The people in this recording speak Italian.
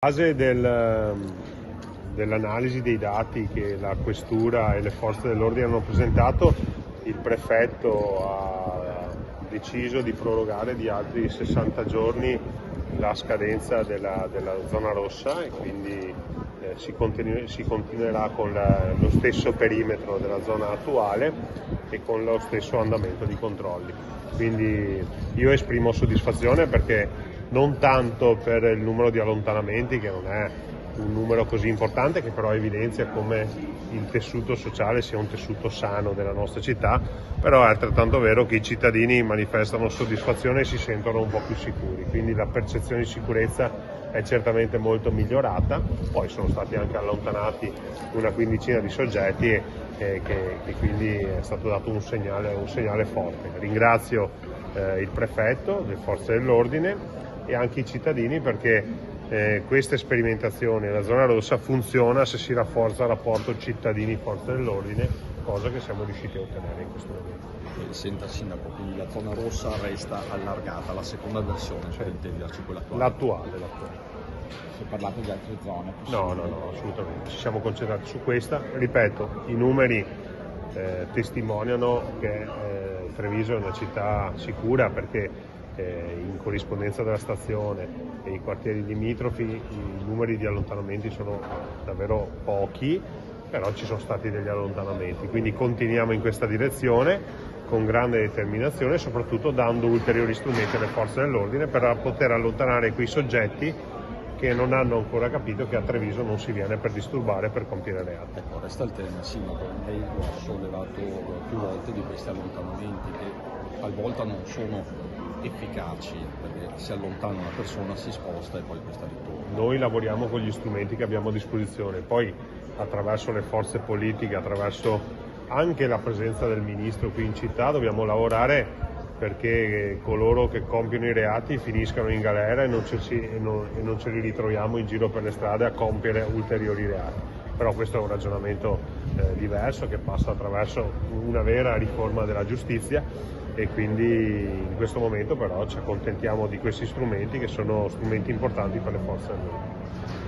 Base dell'analisi dei dati che la Questura e le forze dell'ordine hanno presentato, il prefetto ha deciso di prorogare di altri 60 giorni la scadenza della zona rossa e quindi si continuerà con lo stesso perimetro della zona attuale e con lo stesso andamento di controlli. Quindi io esprimo soddisfazione perché non tanto per il numero di allontanamenti, che non è un numero così importante, che però evidenzia come il tessuto sociale sia un tessuto sano della nostra città, però è altrettanto vero che i cittadini manifestano soddisfazione e si sentono un po' più sicuri, quindi la percezione di sicurezza è certamente molto migliorata. Poi sono stati anche allontanati una quindicina di soggetti e quindi è stato dato un segnale forte. Ringrazio il prefetto, le forze dell'ordine e anche i cittadini perché questa sperimentazione nella zona rossa funziona se si rafforza il rapporto cittadini-forze dell'ordine, cosa che siamo riusciti a ottenere in questo momento. Senta Sindaco, quindi la zona rossa resta allargata, la seconda versione, cioè intenderci quella attuale. L'attuale. Si è parlato di altre zone? No, assolutamente. Ci siamo concentrati su questa. Ripeto, i numeri testimoniano che Treviso è una città sicura perché in corrispondenza della stazione e i quartieri limitrofi i numeri di allontanamenti sono davvero pochi, però ci sono stati degli allontanamenti, quindi continuiamo in questa direzione con grande determinazione e soprattutto dando ulteriori strumenti alle forze dell'ordine per poter allontanare quei soggetti che non hanno ancora capito che a Treviso non si viene per disturbare, per compiere reati. Ecco, resta il tema, Sindaco, lei lo ha sollevato più volte di questi allontanamenti che talvolta non sono efficaci, perché si allontana una persona, si sposta e poi questa ritorna. Noi lavoriamo con gli strumenti che abbiamo a disposizione, poi attraverso le forze politiche, attraverso anche la presenza del Ministro qui in città, dobbiamo lavorare perché coloro che compiono i reati finiscano in galera e non ce li ritroviamo in giro per le strade a compiere ulteriori reati. Però questo è un ragionamento diverso che passa attraverso una vera riforma della giustizia e quindi in questo momento però ci accontentiamo di questi strumenti che sono strumenti importanti per le forze dell'ordine.